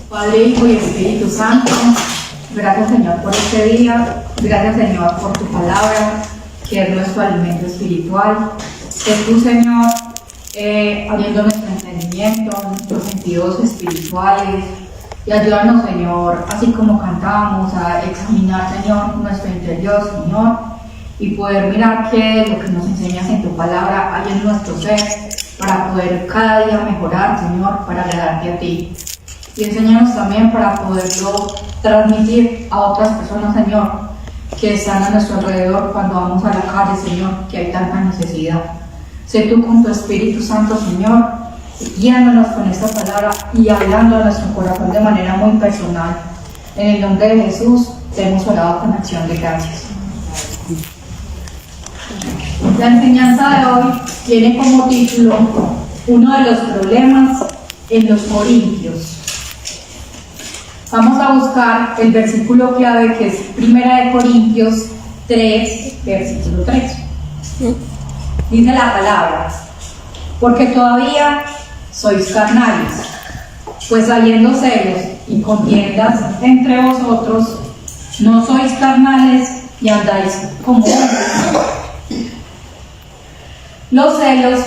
Padre, Hijo y Espíritu Santo, gracias Señor por este día, gracias Señor por tu palabra, que es nuestro alimento espiritual. Que tú, Señor, abriendo nuestro entendimiento, nuestros sentidos espirituales, y ayúdanos, Señor, así como cantábamos, a examinar, Señor, nuestro interior, Señor, y poder mirar qué es lo que nos enseñas en tu palabra hay en nuestro ser, para poder cada día mejorar, Señor, para agradarte a ti. Y enséñanos también para poderlo transmitir a otras personas, Señor, que están a nuestro alrededor cuando vamos a la calle, Señor, que hay tanta necesidad. Sé tú con tu Espíritu Santo, Señor, guiándonos con esta palabra y hablando a nuestro corazón de manera muy personal. En el nombre de Jesús, te hemos orado con acción de gracias. La enseñanza de hoy tiene como título uno de los problemas en los Corintios. Vamos a buscar el versículo clave, que es 1 Corintios 3, versículo 3. Dice la palabra: porque todavía sois carnales, pues habiendo celos y contiendas entre vosotros, no sois carnales y andáis como hombres. Los celos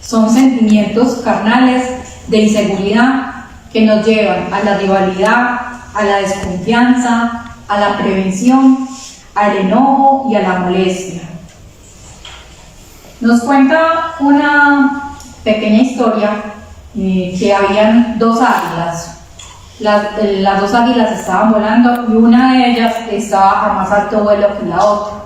son sentimientos carnales de inseguridad que nos llevan a la rivalidad, a la desconfianza, a la prevención, al enojo y a la molestia. Nos cuenta una pequeña historia que habían dos águilas. Las dos águilas estaban volando y una de ellas estaba a más alto vuelo que la otra.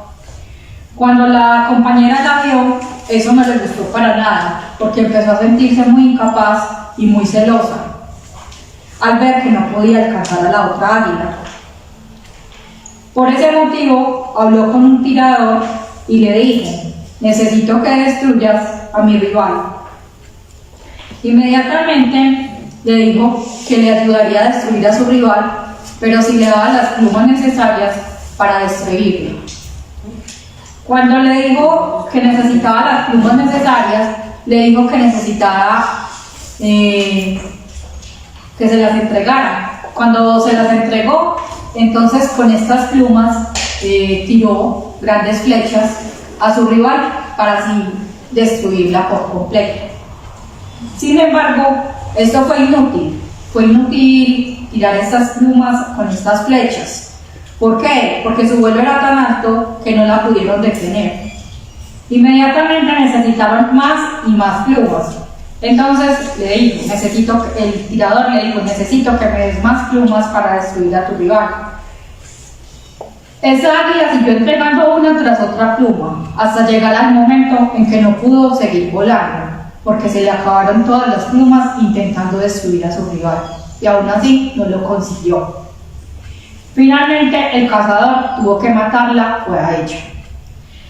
Cuando la compañera la vio, eso no le gustó para nada, porque empezó a sentirse muy incapaz y muy celosa al ver que no podía alcanzar a la otra águila. Por ese motivo habló con un tirador y le dijo: necesito que destruyas a mi rival. Inmediatamente le dijo que le ayudaría a destruir a su rival, pero si le daba las plumas necesarias para destruirlo. Cuando le dijo que necesitaba las plumas necesarias, le dijo que necesitaba que se las entregara. Cuando se las entregó, entonces con estas plumas tiró grandes flechas a su rival para así destruirla por completo. Sin embargo, esto fue inútil. Fue inútil tirar estas plumas con estas flechas. ¿Por qué? Porque su vuelo era tan alto que no la pudieron detener. Inmediatamente necesitaban más y más plumas. Entonces le dijo, el tirador le dijo: necesito que me des más plumas para destruir a tu rival. Esa águila siguió entregando una tras otra pluma, hasta llegar al momento en que no pudo seguir volando, porque se le acabaron todas las plumas intentando destruir a su rival, y aún así no lo consiguió. Finalmente el cazador tuvo que matarla fuera ella.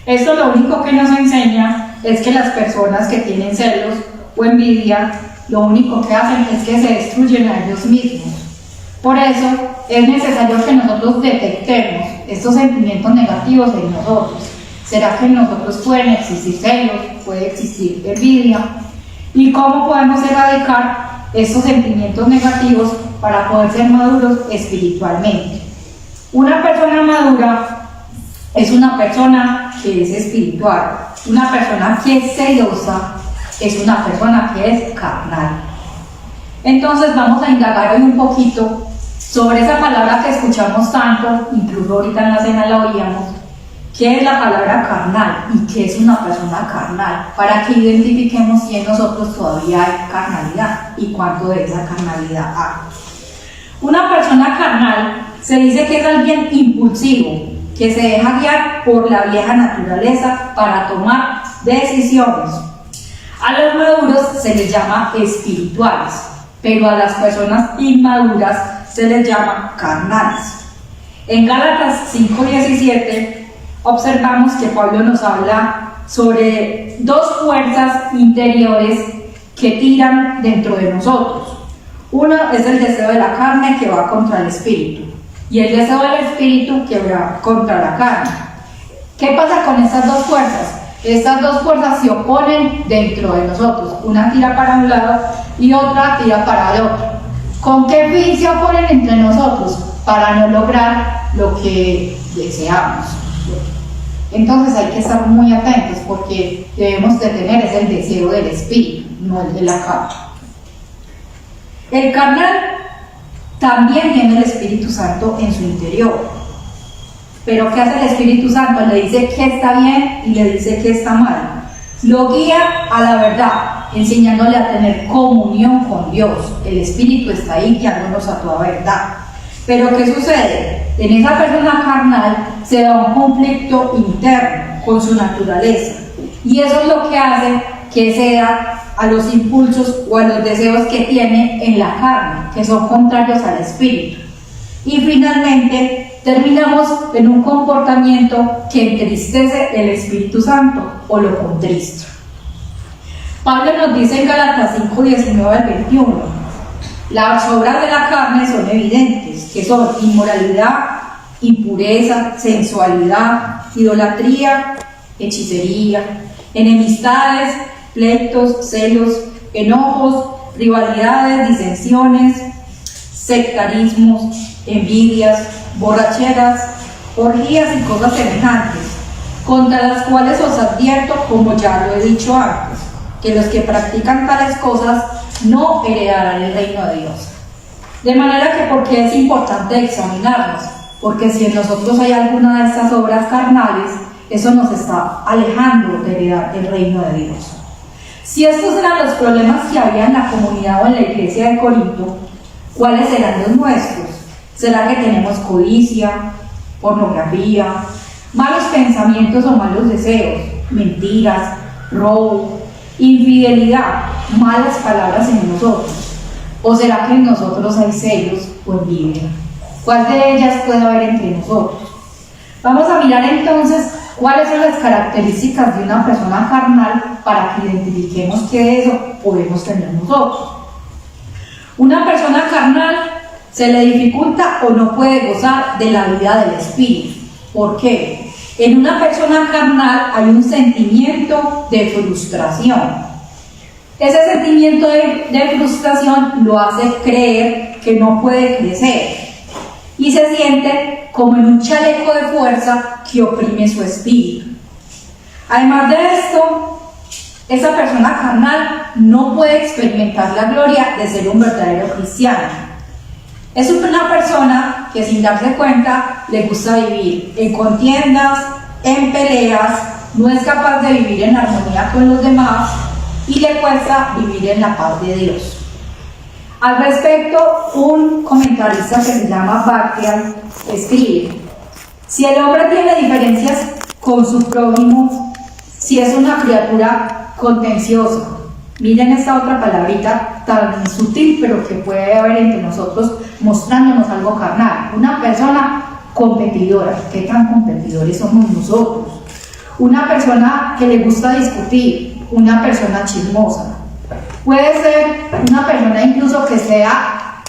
Esto lo único que nos enseña es que las personas que tienen celos o envidia, lo único que hacen es que se destruyen a ellos mismos. Por eso es necesario que nosotros detectemos estos sentimientos negativos en nosotros. ¿Será que en nosotros pueden existir celos, puede existir envidia? ¿Y cómo podemos erradicar estos sentimientos negativos para poder ser maduros espiritualmente? Una persona madura es una persona que es espiritual. Una persona que es celosa es una persona que es carnal. Entonces vamos a indagar hoy un poquito sobre esa palabra que escuchamos tanto, incluso ahorita en la cena la oíamos. ¿Qué es la palabra carnal y qué es una persona carnal? Para que identifiquemos si en nosotros todavía hay carnalidad y cuánto de esa carnalidad hay. Una persona carnal se dice que es alguien impulsivo, que se deja guiar por la vieja naturaleza para tomar decisiones. A los maduros se les llama espirituales, pero a las personas inmaduras se les llama carnales. En Gálatas 5:17 observamos que Pablo nos habla sobre dos fuerzas interiores que tiran dentro de nosotros. Uno es el deseo de la carne, que va contra el espíritu, y el deseo del espíritu, que va contra la carne. ¿Qué pasa con estas dos fuerzas? Estas dos fuerzas se oponen dentro de nosotros. Una tira para un lado y otra tira para el otro. ¿Con qué fin se oponen entre nosotros? Para no lograr lo que deseamos. Entonces hay que estar muy atentos porque debemos de tener es el deseo del espíritu, no el de la carne. El carnal también tiene el Espíritu Santo en su interior. Pero ¿qué hace el Espíritu Santo? Le dice que está bien y le dice que está mal. Lo guía a la verdad, enseñándole a tener comunión con Dios. El Espíritu está ahí guiándonos a toda verdad. Pero ¿qué sucede? En esa persona carnal se da un conflicto interno con su naturaleza. Y eso es lo que hace que ceda a los impulsos o a los deseos que tiene en la carne, que son contrarios al Espíritu. Y finalmente terminamos en un comportamiento que entristece el Espíritu Santo o lo contrista. Pablo nos dice en Gálatas 5, 19 al 21, las obras de la carne son evidentes, que son inmoralidad, impureza, sensualidad, idolatría, hechicería, enemistades, pleitos, celos, enojos, rivalidades, disensiones, sectarismos, envidias, borracheras, orgías y cosas semejantes, contra las cuales os advierto, como ya lo he dicho antes, que los que practican tales cosas no heredarán el reino de Dios. De manera que, ¿por qué es importante examinarnos? Porque si en nosotros hay alguna de estas obras carnales, eso nos está alejando de heredar el reino de Dios. Si estos eran los problemas que había en la comunidad o en la iglesia de Corinto, ¿cuáles serán los nuestros? ¿Será que tenemos codicia, pornografía, malos pensamientos o malos deseos, mentiras, robo, infidelidad, malas palabras en nosotros? ¿O será que en nosotros hay celos o envidia? ¿Cuál de ellas puede haber entre nosotros? Vamos a mirar entonces cuáles son las características de una persona carnal para que identifiquemos qué de eso podemos tener nosotros. Una persona carnal se le dificulta o no puede gozar de la vida del espíritu. ¿Por qué? En una persona carnal hay un sentimiento de frustración. Ese sentimiento de frustración lo hace creer que no puede crecer y se siente como en un chaleco de fuerza que oprime su espíritu. Además de esto, esa persona carnal no puede experimentar la gloria de ser un verdadero cristiano. Es una persona que sin darse cuenta le gusta vivir en contiendas, en peleas, no es capaz de vivir en armonía con los demás y le cuesta vivir en la paz de Dios. Al respecto, un comentarista que se llama Bactian escribe: si el hombre tiene diferencias con su prójimo, si es una criatura contenciosa, miren esta otra palabrita tan sutil pero que puede haber entre nosotros mostrándonos algo carnal, una persona competidora. ¿Qué tan competidores somos nosotros? Una persona que le gusta discutir, una persona chismosa. Puede ser una persona incluso que sea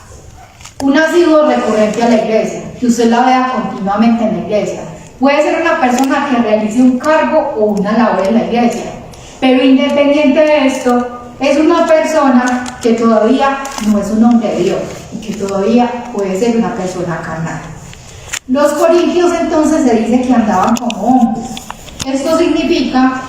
un asiduo recurrente a la iglesia, que usted la vea continuamente en la iglesia. Puede ser una persona que realice un cargo o una labor en la iglesia, pero independiente de esto, es una persona que todavía no es un hombre de Dios y que todavía puede ser una persona carnal. Los corintios entonces se dice que andaban como hombres. Esto significa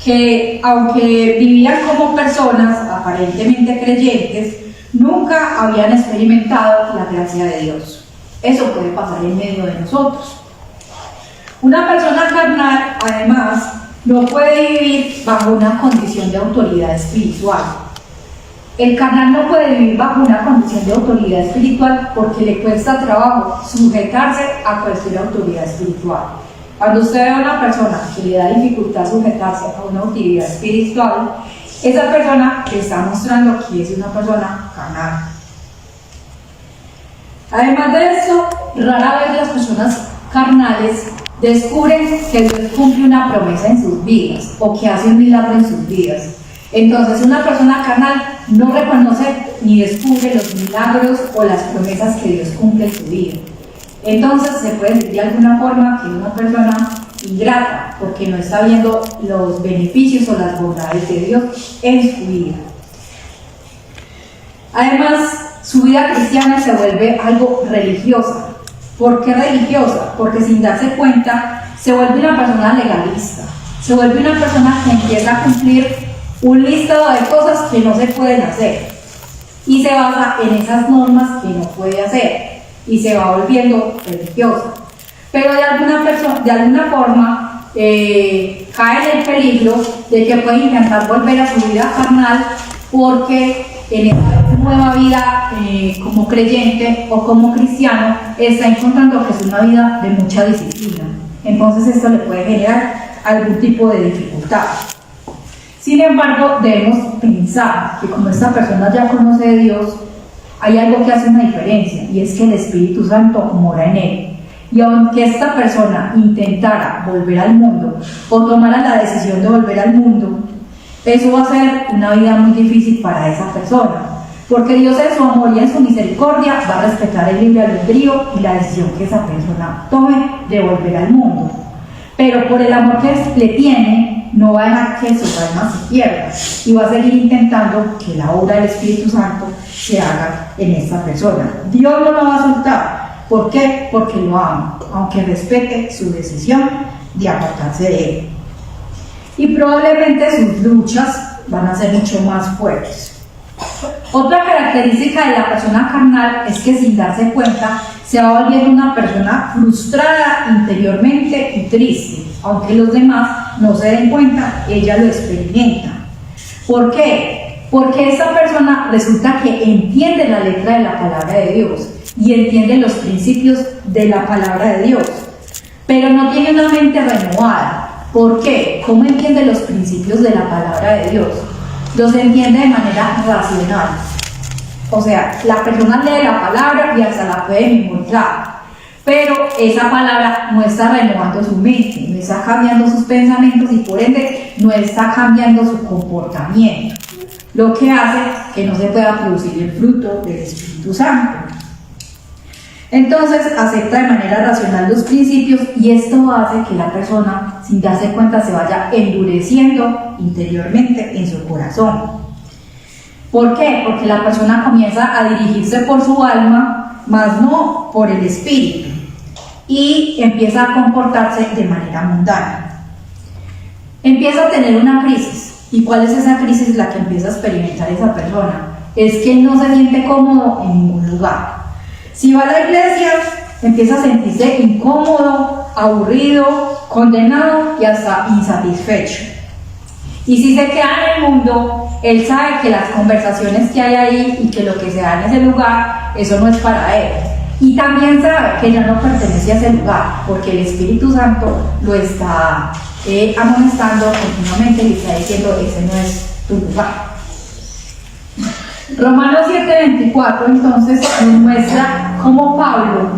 que aunque vivían como personas aparentemente creyentes, nunca habían experimentado la gracia de Dios. Eso puede pasar en medio de nosotros. Una persona carnal, además, no puede vivir bajo una condición de autoridad espiritual. El carnal no puede vivir bajo una condición de autoridad espiritual porque le cuesta trabajo sujetarse a cualquier autoridad espiritual. Cuando usted ve a una persona que le da dificultad sujetarse a una autoridad espiritual, esa persona le está mostrando que es una persona carnal. Además de eso, rara vez las personas carnales descubren que Dios cumple una promesa en sus vidas o que hace un milagro en sus vidas. Entonces, una persona carnal no reconoce ni descubre los milagros o las promesas que Dios cumple en su vida. Entonces, se puede decir de alguna forma que es una persona ingrata porque no está viendo los beneficios o las bondades de Dios en su vida. Además, su vida cristiana se vuelve algo religiosa. ¿Por qué religiosa? Porque sin darse cuenta se vuelve una persona legalista, se vuelve una persona que empieza a cumplir un listado de cosas que no se pueden hacer y se basa en esas normas que no puede hacer y se va volviendo religiosa. Pero de alguna forma cae en el peligro de que puede intentar volver a su vida carnal porque en esta nueva vida como creyente o como cristiano está encontrando que es una vida de mucha disciplina. Entonces esto le puede generar algún tipo de dificultad. Sin embargo, debemos pensar que como esta persona ya conoce a Dios, hay algo que hace una diferencia, y es que el Espíritu Santo mora en él. Y aunque esta persona intentara volver al mundo o tomara la decisión de volver al mundo, eso va a ser una vida muy difícil para esa persona, porque Dios en su amor y en su misericordia va a respetar el libre albedrío y la decisión que esa persona tome de volver al mundo. Pero por el amor que le tiene, no va a dejar que su alma se pierda y va a seguir intentando que la obra del Espíritu Santo se haga en esta persona. Dios no lo va a soltar. ¿Por qué? Porque lo ama, aunque respete su decisión de apartarse de él. Y probablemente sus luchas van a ser mucho más fuertes. Otra característica de la persona carnal es que sin darse cuenta se va volviendo una persona frustrada interiormente y triste. Aunque los demás no se den cuenta, ella lo experimenta. ¿Por qué? Porque esa persona resulta que entiende la letra de la palabra de Dios y entiende los principios de la palabra de Dios, pero no tiene una mente renovada. ¿Por qué? ¿Cómo entiende los principios de la palabra de Dios? Los entiende de manera racional. O sea, la persona lee la palabra y hasta la puede memorizar, pero esa palabra no está renovando su mente, no está cambiando sus pensamientos y por ende no está cambiando su comportamiento, lo que hace que no se pueda producir el fruto del Espíritu Santo. Entonces acepta de manera racional los principios y esto hace que la persona, sin darse cuenta, se vaya endureciendo interiormente en su corazón. ¿Por qué? Porque la persona comienza a dirigirse por su alma, más no por el espíritu, y empieza a comportarse de manera mundana. Empieza a tener una crisis. ¿Y cuál es esa crisis la que empieza a experimentar esa persona? Es que no se siente cómodo en ningún lugar. Si va a la iglesia, empieza a sentirse incómodo, aburrido, condenado y hasta insatisfecho. Y si se queda en el mundo, él sabe que las conversaciones que hay ahí y que lo que se da en ese lugar, eso no es para él. Y también sabe que ya no pertenece a ese lugar, porque el Espíritu Santo lo está amonestando continuamente y le está diciendo, ese no es tu lugar. Romanos 7:24 entonces nos muestra cómo Pablo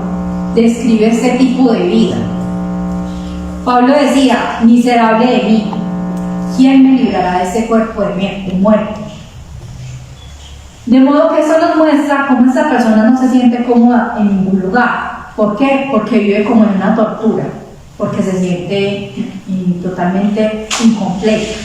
describe este tipo de vida. Pablo decía, miserable de mí, ¿quién me librará de este cuerpo de muerte? De modo que eso nos muestra cómo esta persona no se siente cómoda en ningún lugar. ¿Por qué? Porque vive como en una tortura, porque se siente totalmente incompleta.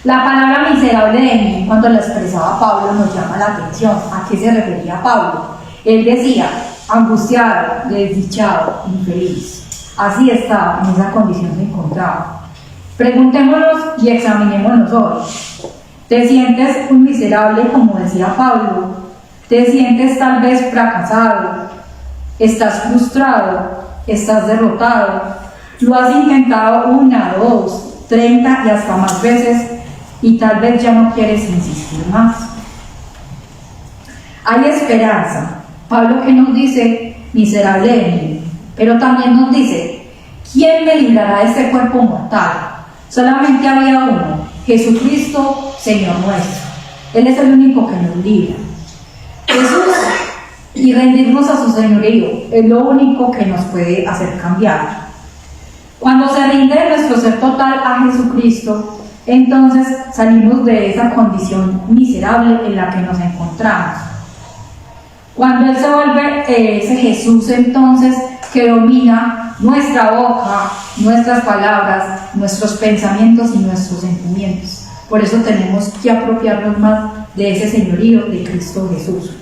La palabra miserable de mí, cuando la expresaba Pablo, nos llama la atención. ¿A qué se refería Pablo? Él decía, angustiado, desdichado, infeliz. Así estaba, en esa condición se encontraba. Preguntémonos y examinémonos hoy. ¿Te sientes un miserable, como decía Pablo? ¿Te sientes tal vez fracasado? ¿Estás frustrado? ¿Estás derrotado? ¿Lo has intentado 1, 2, 30 y hasta más veces y tal vez ya no quieres insistir más? Hay esperanza. Pablo que nos dice, miserable de mí, pero también nos dice, ¿quién me librará de este cuerpo mortal? Solamente había uno, Jesucristo, Señor nuestro. Él es el único que nos libra. Jesús, y rendirnos a su señorío, es lo único que nos puede hacer cambiar. Cuando se rinde nuestro ser total a Jesucristo, entonces salimos de esa condición miserable en la que nos encontramos. Cuando Él se vuelve ese Jesús entonces que domina nuestra boca, nuestras palabras, nuestros pensamientos y nuestros sentimientos. Por eso tenemos que apropiarnos más de ese señorío de Cristo Jesús.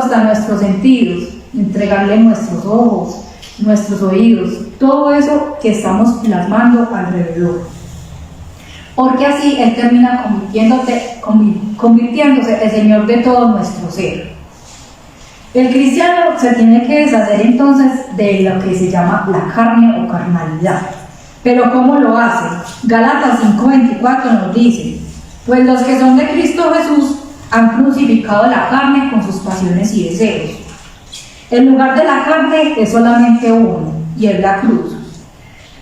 hasta nuestros sentidos, entregarle nuestros ojos, nuestros oídos, todo eso que estamos plasmando alrededor. Porque así Él termina convirtiéndose el Señor de todo nuestro ser. El cristiano se tiene que deshacer entonces de lo que se llama la carne o carnalidad. Pero ¿cómo lo hace? Gálatas 5:24 nos dice: pues los que son de Cristo Jesús han crucificado la carne con sus pasiones y deseos. El lugar de la carne es solamente uno, y es la cruz.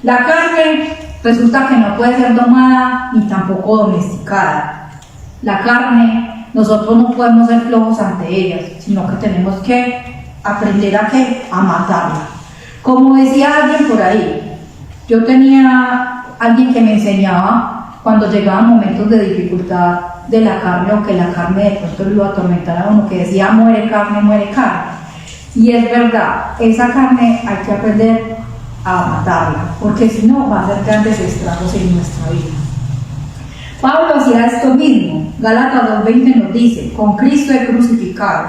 La carne resulta que no puede ser domada ni tampoco domesticada. La carne, nosotros no podemos ser flojos ante ella, sino que tenemos que aprender a matarla. Como decía alguien por ahí, yo tenía alguien que me enseñaba cuando llegaban momentos de dificultad de la carne, o que la carne de pronto lo atormentara a uno, que decía muere carne, muere carne. Y es verdad, esa carne hay que aprender a matarla, porque si no va a hacer grandes estragos en nuestra vida. Pablo hacía esto mismo. Gálatas 2:20 nos dice: con Cristo he crucificado,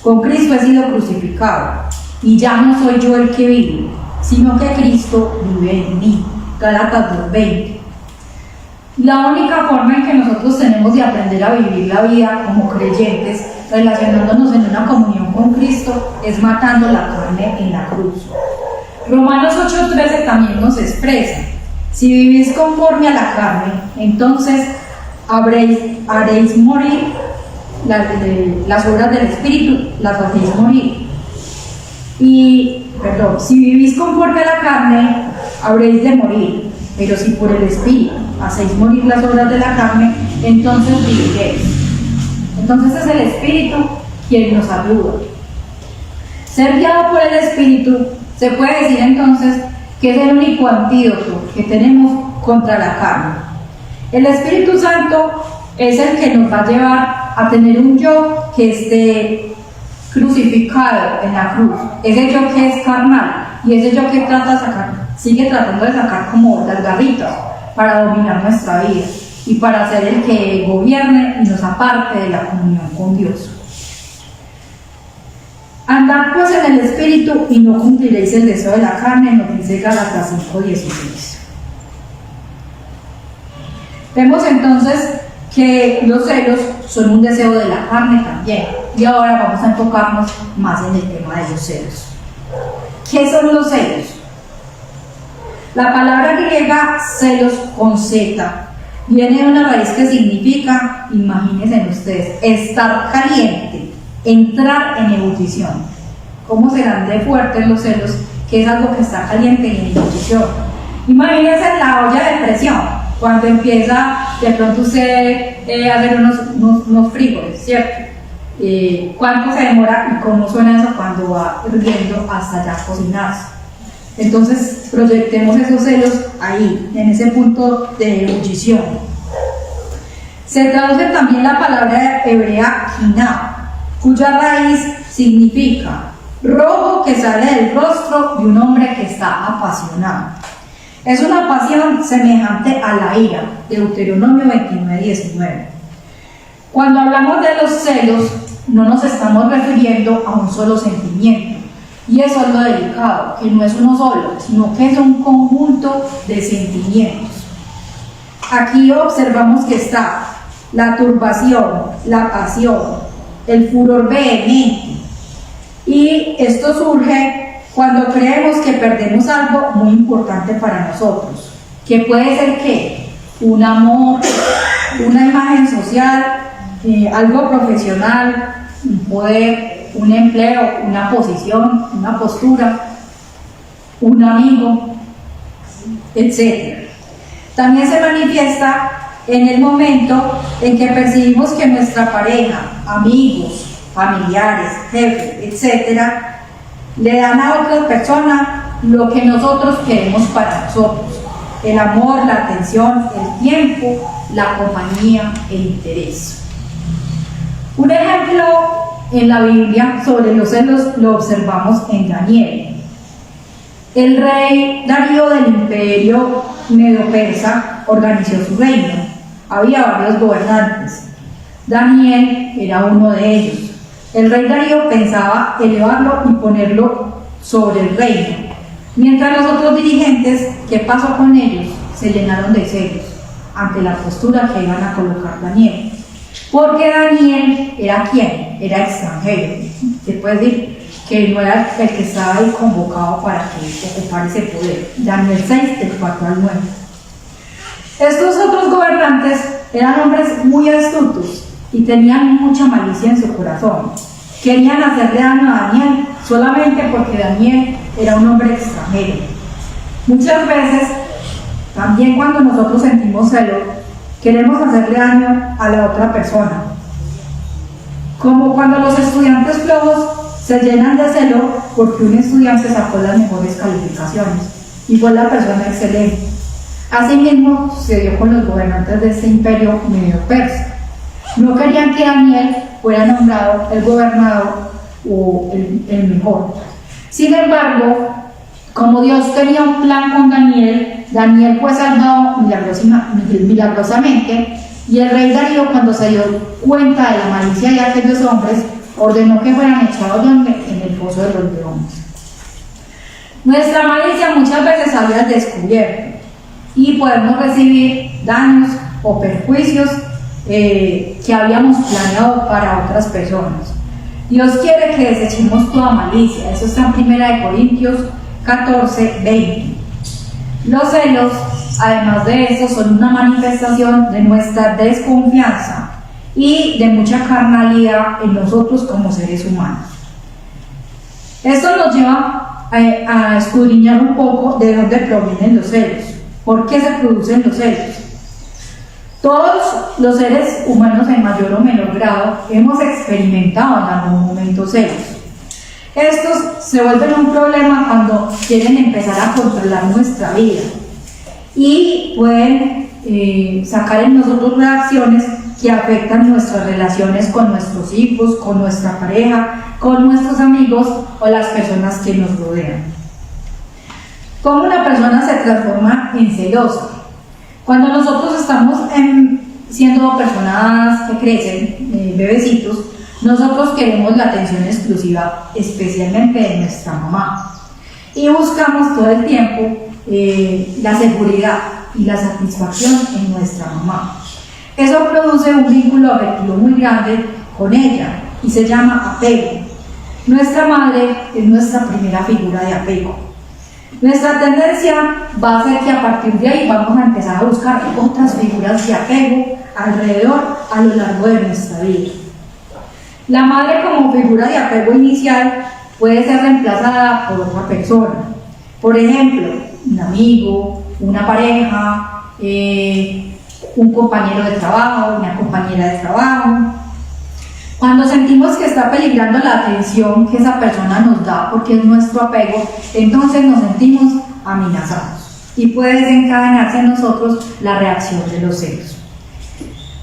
con Cristo he sido crucificado, y ya no soy yo el que vive, sino que Cristo vive en mí. Gálatas 2:20. La única forma en que nosotros tenemos de aprender a vivir la vida como creyentes, relacionándonos en una comunión con Cristo, es matando la carne en la cruz. Romanos 8:13 también nos expresa: si vivís conforme a la carne, entonces haréis morir las obras del Espíritu, las hacéis morir. Si vivís conforme a la carne, habréis de morir, pero si por el Espíritu hacéis morir las obras de la carne, entonces viviréis. Entonces es el Espíritu quien nos ayuda. Ser guiado por el Espíritu se puede decir entonces que es el único antídoto que tenemos contra la carne. El Espíritu Santo es el que nos va a llevar a tener un yo que esté crucificado en la cruz, ese yo que es carnal, y ese yo que sigue tratando de sacar como las garritas para dominar nuestra vida y para ser el que gobierne y nos aparte de la comunión con Dios. Andad pues en el Espíritu y no cumpliréis el deseo de la carne, nos dice Gálatas 5:16. Vemos entonces que los celos son un deseo de la carne también. Y ahora vamos a enfocarnos más en el tema de los celos. ¿Qué son los celos? La palabra griega celos con Z viene de una raíz que significa, imagínense ustedes, estar caliente, entrar en ebullición. ¿Cómo serán de fuertes los celos? Que es algo que está caliente y en ebullición. Imagínense la olla de presión, cuando empieza de pronto usted a hacer unos frijoles, ¿cierto? ¿Cuánto se demora y cómo suena eso cuando va hirviendo hasta ya cocinarse? Entonces proyectemos esos celos ahí, en ese punto de ebullición. Se traduce también la palabra hebrea kiná, cuya raíz significa rojo que sale del rostro de un hombre que está apasionado. Es una pasión semejante a la ira, Deuteronomio 29:19. Cuando hablamos de los celos, no nos estamos refiriendo a un solo sentimiento, y eso es lo delicado, que no es uno solo, sino que es un conjunto de sentimientos. Aquí observamos que está la turbación, la pasión, el furor vehemente, y esto surge cuando creemos que perdemos algo muy importante para nosotros, que puede ser que un amor, una imagen social, algo profesional, un poder, un empleo, una posición, una postura, un amigo, etc. También se manifiesta en el momento en que percibimos que nuestra pareja, amigos, familiares, jefes, etc., le dan a otra persona lo que nosotros queremos para nosotros: el amor, la atención, el tiempo, la compañía, el interés. Un ejemplo en la Biblia sobre los celos lo observamos en Daniel. El rey Darío del imperio medo-persa organizó su reino. Había varios gobernantes. Daniel era uno de ellos. El rey Darío pensaba elevarlo y ponerlo sobre el reino, mientras los otros dirigentes, ¿qué pasó con ellos? Se llenaron de celos ante la postura que iban a colocar Daniel. Porque Daniel era ¿quién? Era extranjero. Se puede decir que no era el que estaba ahí convocado para que ocupara ese poder. Daniel 6, del 4 al 9. Estos otros gobernantes eran hombres muy astutos y tenían mucha malicia en su corazón. Querían hacerle daño a Daniel solamente porque Daniel era un hombre extranjero. Muchas veces, también cuando nosotros sentimos celo, queremos hacerle daño a la otra persona. Como cuando los estudiantes flojos se llenan de celo porque un estudiante sacó las mejores calificaciones y fue la persona excelente. Asimismo sucedió con los gobernantes de este imperio medio persa. No querían que Daniel fuera nombrado el gobernador o el mejor. Sin embargo, como Dios tenía un plan con Daniel, Daniel fue salvado milagrosamente, y el rey Darío, cuando se dio cuenta de la malicia de aquellos hombres, ordenó que fueran echados en el pozo de los leones. Nuestra malicia muchas veces sale al descubierto y podemos recibir daños o perjuicios que habíamos planeado para otras personas. Dios quiere que desechemos toda malicia. Eso está en 1 Corintios 14, 20. Los celos, además de eso, son una manifestación de nuestra desconfianza y de mucha carnalidad en nosotros como seres humanos. Esto nos lleva a escudriñar un poco de dónde provienen los celos. ¿Por qué se producen los celos? Todos los seres humanos en mayor o menor grado hemos experimentado en algún momento celos. Estos se vuelven un problema cuando quieren empezar a controlar nuestra vida y pueden sacar en nosotros reacciones que afectan nuestras relaciones con nuestros hijos, con nuestra pareja, con nuestros amigos o las personas que nos rodean. ¿Cómo una persona se transforma en celosa? Cuando nosotros estamos siendo personas que crecen, bebecitos, nosotros queremos la atención exclusiva, especialmente de nuestra mamá. Y buscamos todo el tiempo la seguridad y la satisfacción en nuestra mamá. Eso produce un vínculo afectivo muy grande con ella y se llama apego. Nuestra madre es nuestra primera figura de apego. Nuestra tendencia va a ser que a partir de ahí vamos a empezar a buscar otras figuras de apego alrededor a lo largo de nuestra vida. La madre como figura de apego inicial puede ser reemplazada por otra persona. Por ejemplo, un amigo, una pareja, un compañero de trabajo, una compañera de trabajo. Cuando sentimos que está peligrando la atención que esa persona nos da porque es nuestro apego, entonces nos sentimos amenazados y puede desencadenarse en nosotros la reacción de los celos.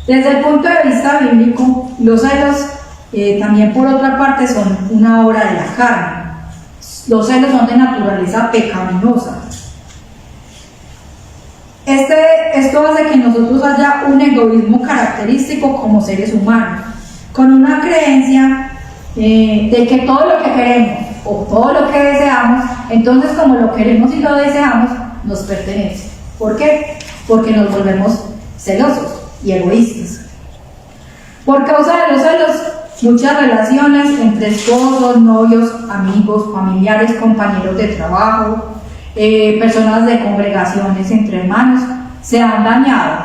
Desde el punto de vista bíblico, los celos también por otra parte son una obra de la carne. Los celos son de naturaleza pecaminosa. Esto hace que en nosotros haya un egoísmo característico como seres humanos, con una creencia de que todo lo que queremos o todo lo que deseamos, entonces como lo queremos y lo deseamos, nos pertenece. ¿Por qué? Porque nos volvemos celosos y egoístas. Por causa de los celos, muchas relaciones entre esposos, novios, amigos, familiares, compañeros de trabajo, personas de congregaciones entre hermanos, se han dañado.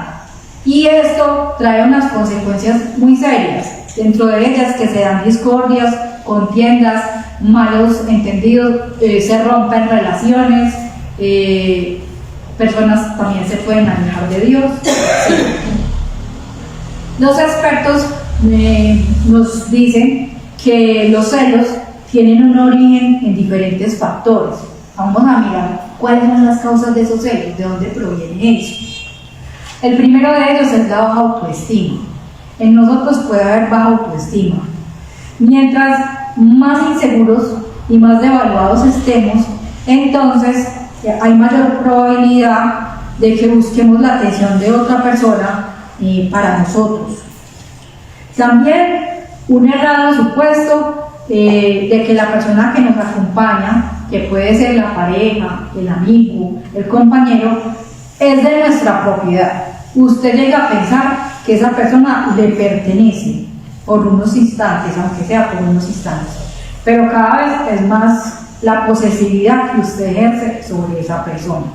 Y esto trae unas consecuencias muy serias. Dentro de ellas que se dan discordias, contiendas, malos entendidos, se rompen relaciones, personas también se pueden alejar de Dios. Los expertos nos dicen que los celos tienen un origen en diferentes factores. Vamos a mirar cuáles son las causas de esos celos, de dónde proviene eso. El primero de ellos es la baja autoestima. En nosotros puede haber baja autoestima. Mientras más inseguros y más devaluados estemos, entonces hay mayor probabilidad de que busquemos la atención de otra persona para nosotros. También un errado supuesto de que la persona que nos acompaña, que puede ser la pareja, el amigo, el compañero, es de nuestra propiedad. Usted llega a pensar que esa persona le pertenece por unos instantes, aunque sea por unos instantes, pero cada vez es más la posesividad que usted ejerce sobre esa persona.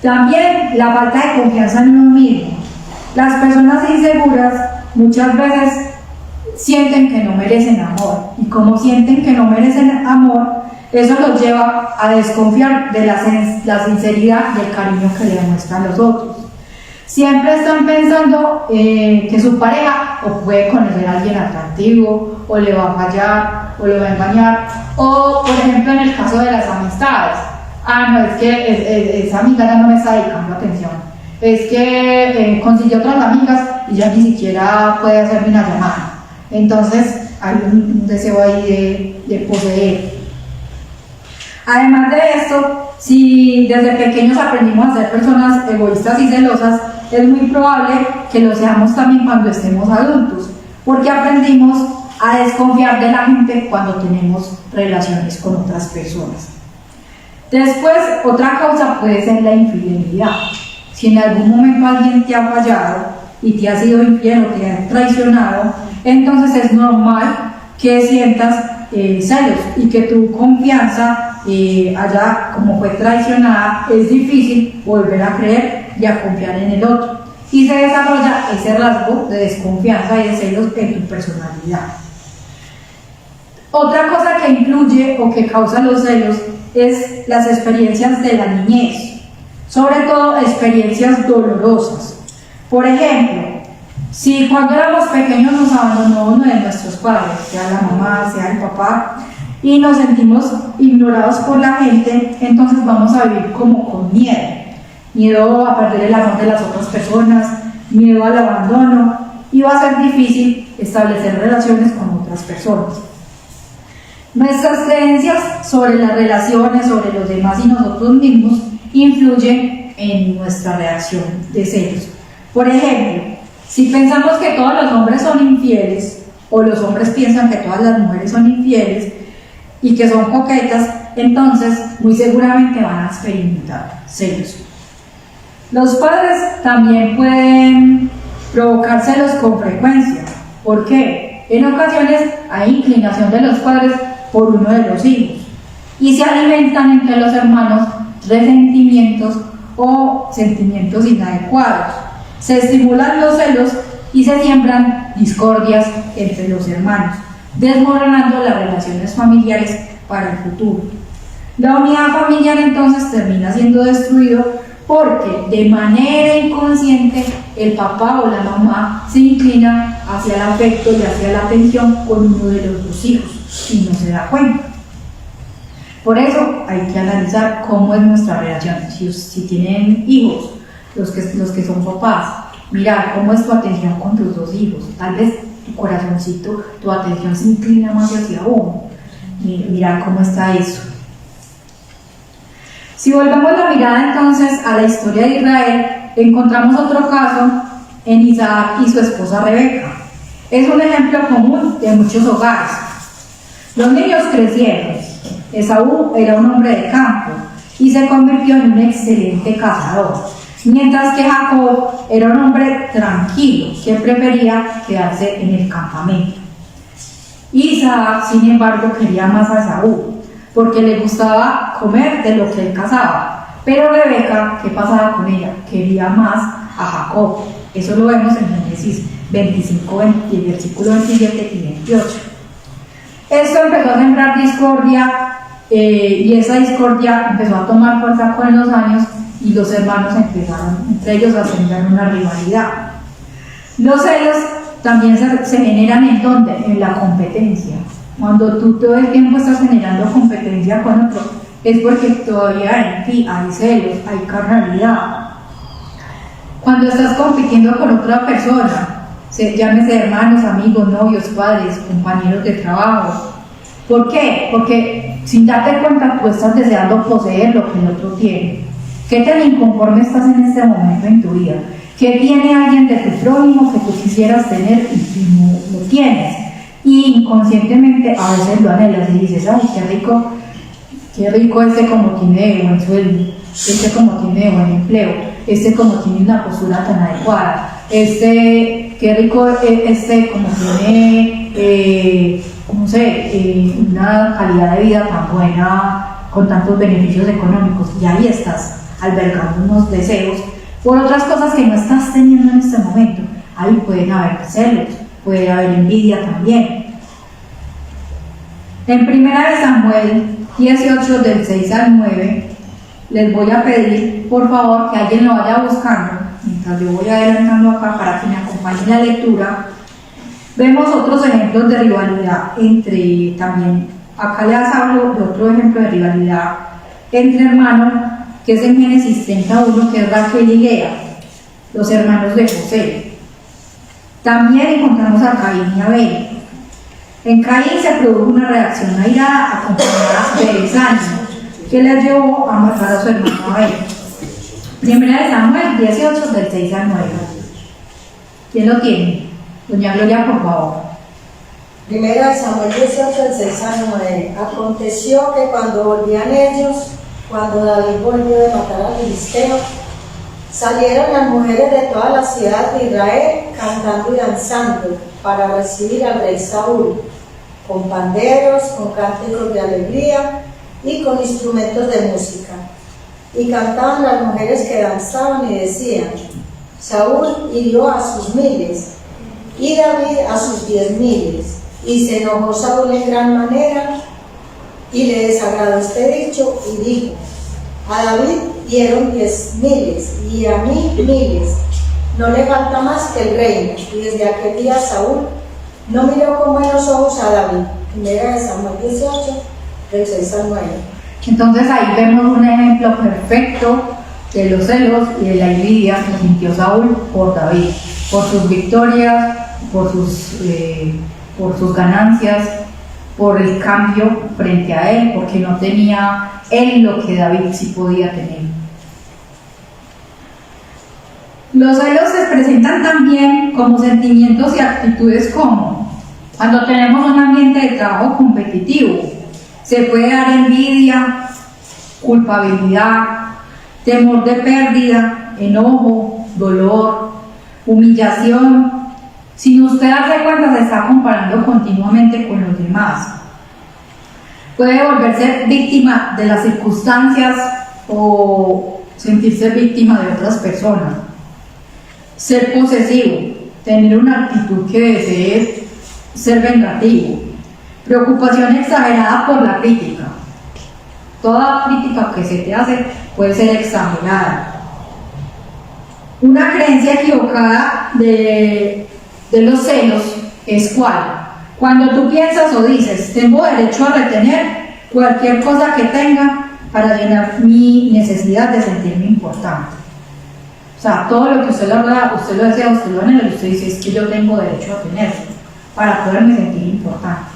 También la falta de confianza en uno mismo. Las personas inseguras muchas veces sienten que no merecen amor, y como sienten que no merecen amor, eso los lleva a desconfiar de la sinceridad y el cariño que le demuestran los otros. Siempre están pensando que su pareja o puede conocer a alguien atractivo, o le va a fallar, o le va a engañar, o por ejemplo en el caso de las amistades, no, es que esa amiga ya no me está dedicando atención, es que consiguió otras amigas y ya ni siquiera puede hacerme una llamada. Entonces hay un deseo ahí de poseer. Además de esto, si desde pequeños aprendimos a ser personas egoístas y celosas, es muy probable que lo seamos también cuando estemos adultos, porque aprendimos a desconfiar de la gente cuando tenemos relaciones con otras personas. Después, otra causa puede ser la infidelidad. Si en algún momento alguien te ha fallado y te ha sido infiel o te ha traicionado, entonces es normal que sientas celos y que tu confianza allá, como fue traicionada, es difícil volver a creer y a confiar en el otro, y se desarrolla ese rasgo de desconfianza y de celos en tu personalidad. Otra cosa que influye o que causa los celos es las experiencias de la niñez, sobre todo experiencias dolorosas. Por ejemplo, si cuando éramos pequeños nos abandonó uno de nuestros padres, sea la mamá, sea el papá, y nos sentimos ignorados por la gente, entonces vamos a vivir como con miedo a perder el amor de las otras personas, miedo al abandono, y va a ser difícil establecer relaciones con otras personas. Nuestras creencias sobre las relaciones, sobre los demás y nosotros mismos influyen en nuestra reacción de celos. Por ejemplo, si pensamos que todos los hombres son infieles, o los hombres piensan que todas las mujeres son infieles y que son coquetas, entonces muy seguramente van a experimentar celos. Los padres también pueden provocar celos con frecuencia. ¿Por qué? En ocasiones hay inclinación de los padres por uno de los hijos y se alimentan entre los hermanos resentimientos o sentimientos inadecuados. Se estimulan los celos y se siembran discordias entre los hermanos, desmoronando las relaciones familiares para el futuro. La unidad familiar entonces termina siendo destruido porque de manera inconsciente el papá o la mamá se inclina hacia el afecto y hacia la atención con uno de los dos hijos y no se da cuenta. Por eso hay que analizar cómo es nuestra relación. Si tienen hijos, los que son papás, mirar cómo es tu atención con tus dos hijos. Tal vez tu corazoncito, tu atención se inclina más hacia uno. Y mirar cómo está eso. Si volvemos la mirada entonces a la historia de Israel, encontramos otro caso en Isaac y su esposa Rebeca. Es un ejemplo común de muchos hogares. Los niños crecieron. Esaú era un hombre de campo y se convirtió en un excelente cazador, mientras que Jacob era un hombre tranquilo que prefería quedarse en el campamento. Isaac, sin embargo, quería más a Esaú, porque le gustaba comer de lo que él cazaba, pero Rebeca, ¿qué pasaba con ella? Quería más a Jacob. Eso lo vemos en Génesis 25, versículo 27 y 28. Esto empezó a sembrar discordia y esa discordia empezó a tomar fuerza con los años y los hermanos empezaron entre ellos a sembrar una rivalidad. Los celos también se generan ¿en dónde? En la competencia. Cuando tú todo el tiempo estás generando competencia con otro, es porque todavía en ti hay celos, hay carnalidad. Cuando estás compitiendo con otra persona, llámese hermanos, amigos, novios, padres, compañeros de trabajo. ¿Por qué? Porque sin darte cuenta tú estás deseando poseer lo que el otro tiene. ¿Qué tan inconforme estás en este momento en tu vida? ¿Qué tiene alguien de tu prójimo que tú quisieras tener y no lo tienes? y inconscientemente a veces lo anhelas y dices, ay, qué rico este como tiene buen sueldo, este como tiene buen empleo, este como tiene una postura tan adecuada, qué rico este como tiene, no sé, una calidad de vida tan buena, con tantos beneficios económicos, y ahí estás albergando unos deseos por otras cosas que no estás teniendo en este momento. Ahí pueden haber celos, puede haber envidia también. En 1 Samuel 18, del 6 al 9, les voy a pedir, por favor, que alguien lo vaya buscando, mientras yo voy adelantando acá para que me acompañe en la lectura. Vemos otros ejemplos de rivalidad entre también, acá les hablo de otro ejemplo de rivalidad entre hermanos, que es en Génesis 31, que es Raquel y Lea, los hermanos de José. También encontramos a Caín y Abel. En Caín se produjo una reacción airada acompañada de desánimo, que le llevó a matar a su hermano Abel. 1 Samuel 18, del 6 al 9. ¿Quién lo tiene? Doña Gloria, por favor. 1 Samuel 18, del 6 al 9. Aconteció que cuando volvían ellos, cuando David volvió de matar al filisteo, salieron las mujeres de toda la ciudad de Israel cantando y danzando para recibir al rey Saúl, con panderos, con cánticos de alegría y con instrumentos de música. Y cantaban las mujeres que danzaban y decían: Saúl hirió a sus miles y David a sus 10,000. Y se enojó Saúl en gran manera y le desagradó este dicho y dijo: a David dieron 10,000 y a mí 1,000. No le falta más que el reino. Y desde aquel día Saúl no miró con buenos ojos a David. 1 Samuel 18, del 6 al 9. Entonces ahí vemos un ejemplo perfecto de los celos y de la envidia que sintió Saúl por David, por sus victorias, por sus ganancias, por el cambio frente a él, porque no tenía él lo que David sí podía tener. Los celos se presentan también como sentimientos y actitudes como cuando tenemos un ambiente de trabajo competitivo. Se puede dar envidia, culpabilidad, temor de pérdida, enojo, dolor, humillación. Si usted hace cuenta, se está comparando continuamente con los demás. Puede volverse víctima de las circunstancias o sentirse víctima de otras personas. Ser posesivo, tener una actitud que desee ser vengativo. Preocupación exagerada por la crítica. Toda crítica que se te hace puede ser exagerada. Una creencia equivocada de los celos es ¿cuál? Cuando tú piensas o dices: tengo derecho a retener cualquier cosa que tenga para llenar mi necesidad de sentirme importante. O sea, todo lo que usted lo desea, usted lo anhela, y usted dice: es que yo tengo derecho a tenerlo para poderme sentir importante.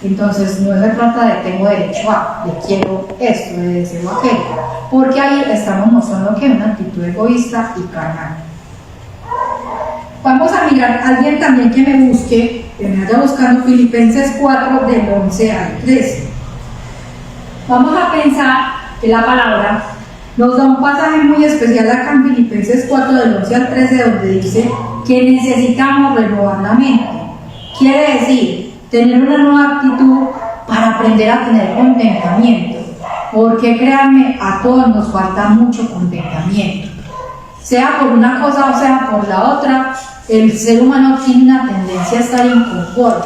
Entonces no se trata de tengo derecho a, de quiero esto, de deseo aquello, porque ahí estamos mostrando que es una actitud egoísta y carnal. Vamos a mirar a alguien también que me busque, que me vaya buscando Filipenses 4, del 11 al 13. Vamos a pensar que la palabra nos da un pasaje muy especial acá en Filipenses 4, del 11 al 13, donde dice que necesitamos renovar la mente. Quiere decir, tener una nueva actitud para aprender a tener contentamiento, porque créanme, a todos nos falta mucho contentamiento, sea por una cosa o sea por la otra. El ser humano tiene una tendencia a estar inconforme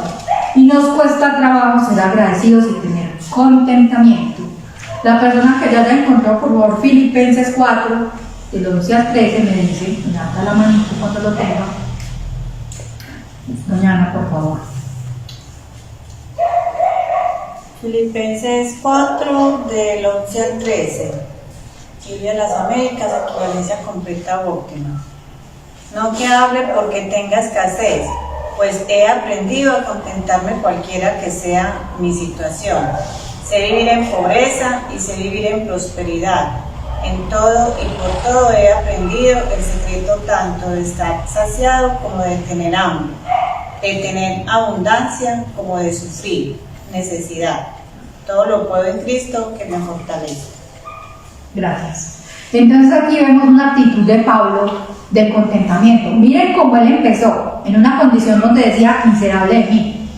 y nos cuesta trabajo ser agradecidos y tener contentamiento. La persona que ya haya encontrado, por favor, Filipenses 4, del 11 al 13, me dice, me da la manito cuando lo tenga. Doña Ana, por favor. Filipenses 4, del 11 al 13. Biblia de las Américas, equivalencia completa óptima. No que hable porque tenga escasez, pues he aprendido a contentarme cualquiera que sea mi situación. Sé vivir en pobreza y sé vivir en prosperidad. En todo y por todo he aprendido el secreto tanto de estar saciado como de tener hambre, de tener abundancia como de sufrir necesidad. Todo lo puedo en Cristo que me fortalece. Gracias. Entonces aquí vemos una actitud de Pablo de contentamiento. Miren cómo él empezó, en una condición donde decía, miserable de mí,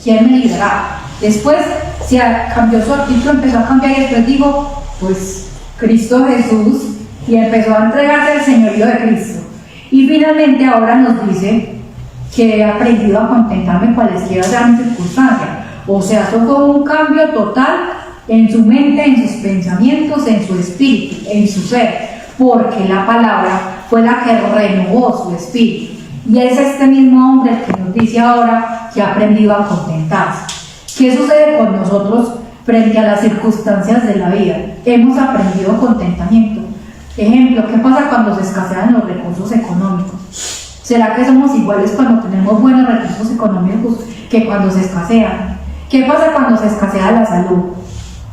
¿quién me librará? Después se cambió su actitud, empezó a cambiar y después digo, pues Cristo Jesús, y empezó a entregarse al señorío de Cristo. Y finalmente ahora nos dice que he aprendido a contentarme cualesquiera sean mis circunstancias. O sea, eso fue un cambio total en su mente, en sus pensamientos, en su espíritu, en su ser, porque la palabra fue la que renovó su espíritu. Y es este mismo hombre el que nos dice ahora que ha aprendido a contentarse. ¿Qué sucede con nosotros frente a las circunstancias de la vida? Hemos aprendido contentamiento. Ejemplo, ¿qué pasa cuando se escasean los recursos económicos? ¿Será que somos iguales cuando tenemos buenos recursos económicos que cuando se escasean? ¿Qué pasa cuando se escasea la salud?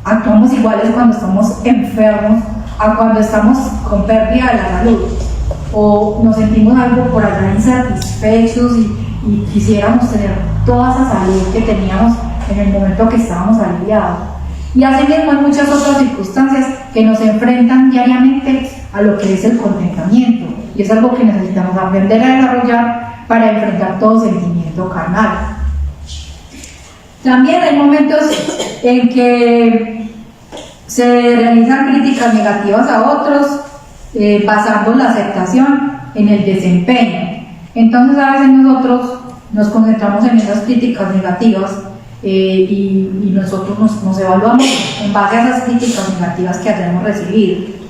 ¿Actuamos iguales cuando estamos enfermos a cuando estamos con pérdida de la salud? ¿O nos sentimos algo por allá insatisfechos y quisiéramos tener toda esa salud que teníamos en el momento que estábamos aliviados? Y asimismo hay muchas otras circunstancias que nos enfrentan diariamente a lo que es el contentamiento, y es algo que necesitamos aprender a desarrollar para enfrentar todo sentimiento carnal. También hay momentos en que se realizan críticas negativas a otros, basando la aceptación en el desempeño. Entonces a veces nosotros nos concentramos en esas críticas negativas y nosotros nos evaluamos en base a esas críticas negativas que hayamos recibido.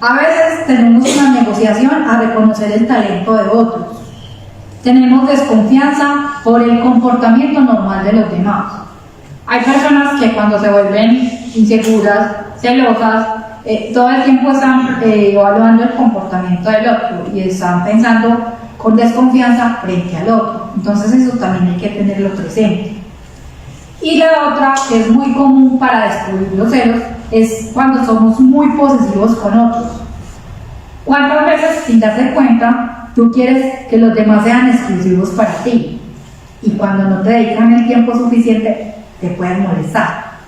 A veces tenemos una negociación a reconocer el talento de otros. Tenemos desconfianza por el comportamiento normal de los demás. Hay personas que cuando se vuelven inseguras, celosas, todo el tiempo están evaluando el comportamiento del otro y están pensando con desconfianza frente al otro. Entonces eso también hay que tenerlo presente. Y la otra, que es muy común para descubrir los celos, es cuando somos muy posesivos con otros. ¿Cuántas veces, sin darte cuenta, tú quieres que los demás sean exclusivos para ti? Y cuando no te dedican el tiempo suficiente, te pueden molestar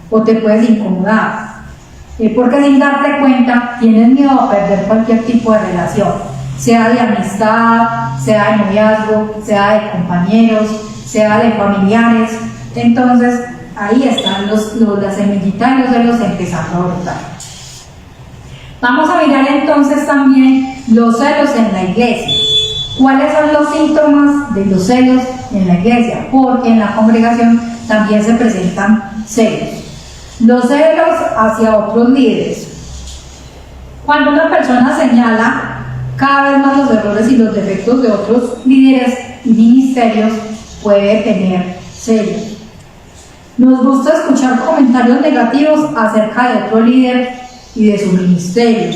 o te puedes incomodar. Porque sin darte cuenta, tienes miedo a perder cualquier tipo de relación, sea de amistad, sea de noviazgo, sea de compañeros, sea de familiares. Entonces ahí están las semillitas y los celos empezando a brotar. Vamos a mirar entonces también los celos en la iglesia. ¿Cuáles son los síntomas de los celos en la iglesia? Porque en la congregación también se presentan celos. Los celos hacia otros líderes. Cuando una persona señala cada vez más los errores y los defectos de otros líderes y ministerios, puede tener celos. Nos gusta escuchar comentarios negativos acerca de otro líder y de su ministerio.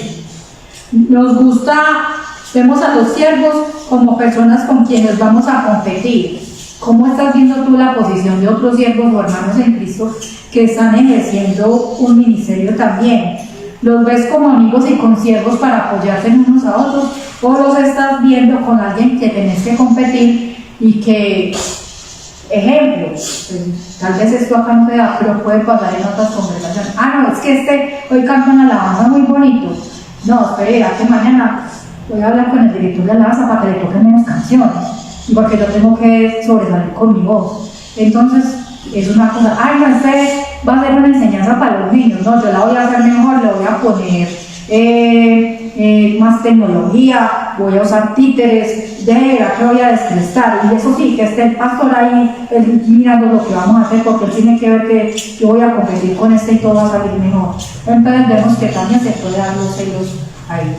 Vemos a los siervos como personas con quienes vamos a competir. ¿Cómo estás viendo tú la posición de otros siervos o hermanos en Cristo que están ejerciendo un ministerio también? ¿Los ves como amigos y consiervos para apoyarse unos a otros? ¿O los estás viendo con alguien que tenés que competir y que, ejemplo, pues, tal vez esto acá no se da, pero puede pasar en otras conversaciones? No, es que hoy canta una alabanza muy bonito. No, espera, que mañana voy a hablar con el director de alabanza para que le toquen menos canciones, y porque yo tengo que sobresalir con mi voz. Entonces, es una cosa, no, este va a ser una enseñanza para los niños, no, yo la voy a hacer mejor, le voy a poner más tecnología, voy a usar títeres, de verdad que voy a descrestar, y eso sí, que esté el pastor ahí mirando lo que vamos a hacer, porque él tiene que ver que yo voy a competir con este y todo va a salir mejor. Entonces vemos que también se puede dar los celos ahí.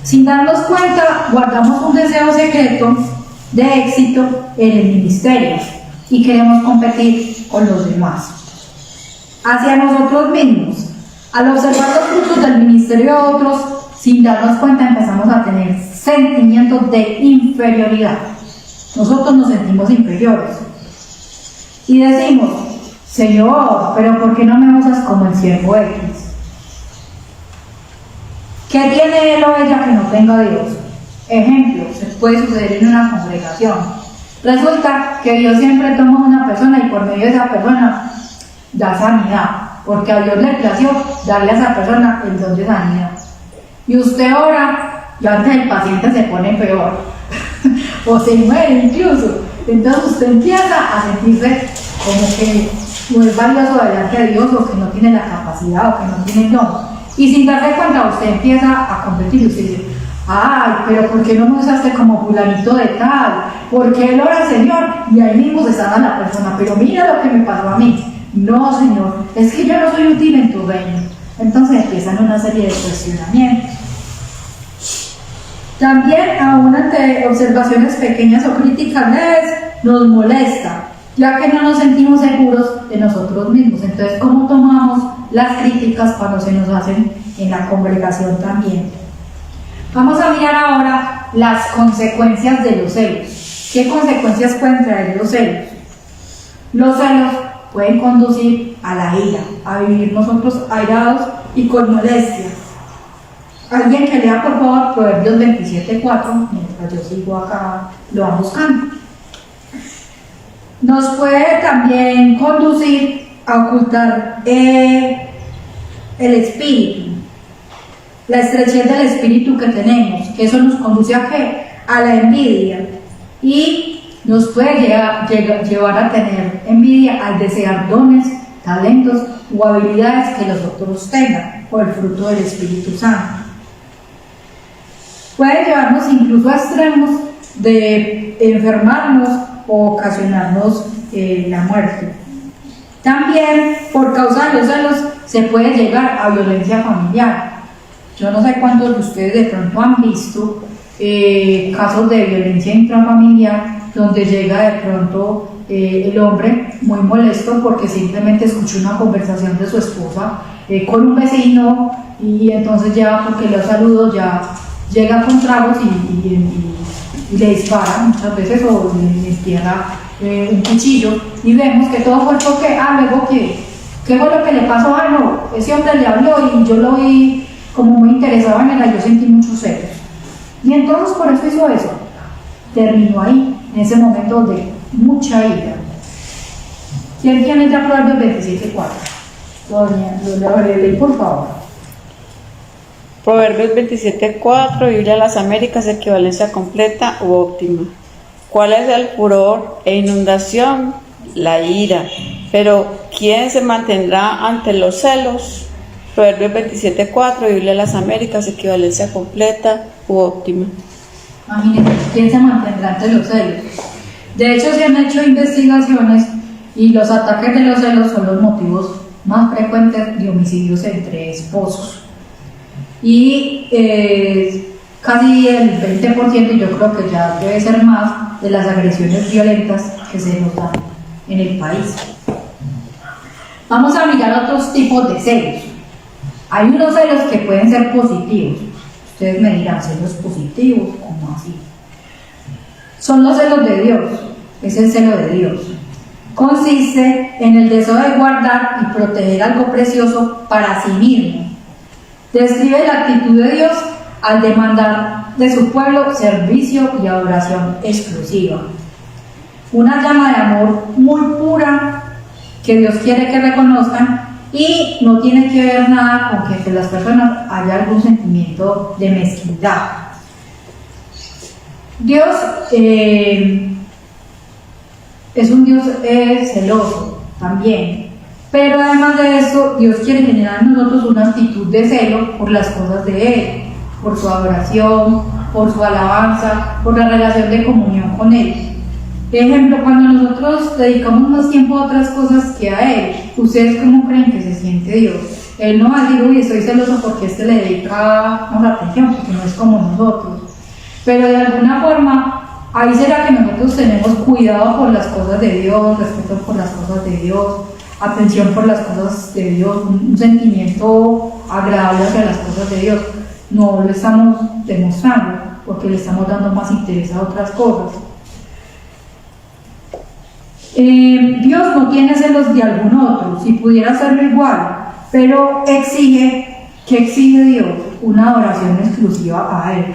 Sin darnos cuenta, guardamos un deseo secreto de éxito en el ministerio y queremos competir con los demás. Hacia nosotros mismos, al observar los frutos del ministerio de otros, sin darnos cuenta empezamos a tener sentimientos de inferioridad. Nosotros nos sentimos inferiores y decimos, Señor, pero ¿por qué no me usas como el siervo X? ¿Qué tiene él o ella que no tenga Dios? Ejemplo, se puede suceder en una congregación. Resulta que Dios siempre toma a una persona y por medio de esa persona da sanidad, porque a Dios le plació darle a esa persona el don de sanidad. Y usted ora y antes el paciente se pone peor o se muere incluso. Entonces usted empieza a sentirse como que no es valioso delante de Dios, o que no tiene la capacidad, o que no tiene el don. Y sin darse cuenta usted empieza a competir y usted dice: ay, pero ¿por qué no me usaste como fulanito de tal? Porque él ora al Señor y ahí mismo se sana la persona, pero mira lo que me pasó a mí. No, Señor, es que yo no soy útil en tu reino. Entonces empiezan una serie de cuestionamientos. También, aún ante observaciones pequeñas o críticas leves, nos molesta, ya que no nos sentimos seguros de nosotros mismos. Entonces, ¿cómo tomamos las críticas cuando se nos hacen en la congregación también? Vamos a mirar ahora las consecuencias de los celos. ¿Qué consecuencias pueden traer los celos? Los celos pueden conducir a la ira, a vivir nosotros airados y con molestia. Alguien que lea por favor Proverbios 27:4, mientras yo sigo acá, lo van buscando. Nos puede también conducir a ocultar el espíritu, la estrechez del espíritu que tenemos, que eso nos conduce a ¿qué? A la envidia, y nos puede llevar a tener envidia al desear dones, talentos o habilidades que los otros tengan, por el fruto del Espíritu Santo. Puede llevarnos incluso a extremos de enfermarnos o ocasionarnos la muerte. También, por causa de los celos, se puede llegar a violencia familiar. Yo no sé cuántos de ustedes de pronto han visto casos de violencia intrafamiliar, donde llega de pronto el hombre muy molesto porque simplemente escuchó una conversación de su esposa con un vecino, y entonces ya porque le saludo ya llega con tragos y le dispara muchas veces, o le entierra un cuchillo, y vemos que todo fue porque, luego ¿qué fue lo que le pasó? No, ese hombre le habló y yo lo vi como muy interesado en él, yo sentí muchos celos, y entonces por eso hizo eso. Terminó ahí, en ese momento de mucha ira. ¿Quién tiene ya Proverbios 27:4? Doña Aureli, por favor. Proverbios 27:4, Biblia de las Américas, equivalencia completa u óptima. ¿Cuál es el furor e inundación? La ira. Pero ¿quién se mantendrá ante los celos? Proverbios 27:4, Biblia de las Américas, equivalencia completa u óptima. Imagínense, ¿quién se mantendrá ante los celos? De hecho, se han hecho investigaciones y los ataques de los celos son los motivos más frecuentes de homicidios entre esposos. Y casi el 20%, y yo creo que ya debe ser más, de las agresiones violentas que se nos dan en el país. Vamos a mirar otros tipos de celos. Hay unos celos que pueden ser positivos. Ustedes me dirán, celos positivos, ¿cómo así? Son los celos de Dios, es el celo de Dios. Consiste en el deseo de guardar y proteger algo precioso para sí mismo. Describe la actitud de Dios al demandar de su pueblo servicio y adoración exclusiva. Una llama de amor muy pura que Dios quiere que reconozcan, y no tiene que ver nada con que entre las personas haya algún sentimiento de mezquindad. Dios es un Dios celoso también, pero además de eso, Dios quiere generar en nosotros una actitud de celo por las cosas de Él, por su adoración, por su alabanza, por la relación de comunión con Él. Por ejemplo, cuando nosotros dedicamos más tiempo a otras cosas que a Él, ¿ustedes cómo creen que se siente Dios? Él no va a decir, uy, estoy celoso porque le dedica más atención, porque no es como nosotros. Pero de alguna forma, ahí será que nosotros tenemos cuidado por las cosas de Dios, respeto por las cosas de Dios, atención por las cosas de Dios, un sentimiento agradable hacia las cosas de Dios. No lo estamos demostrando, porque le estamos dando más interés a otras cosas. Dios no tiene celos de algún otro, si pudiera hacerlo igual, pero ¿qué exige Dios? una adoración exclusiva a Él.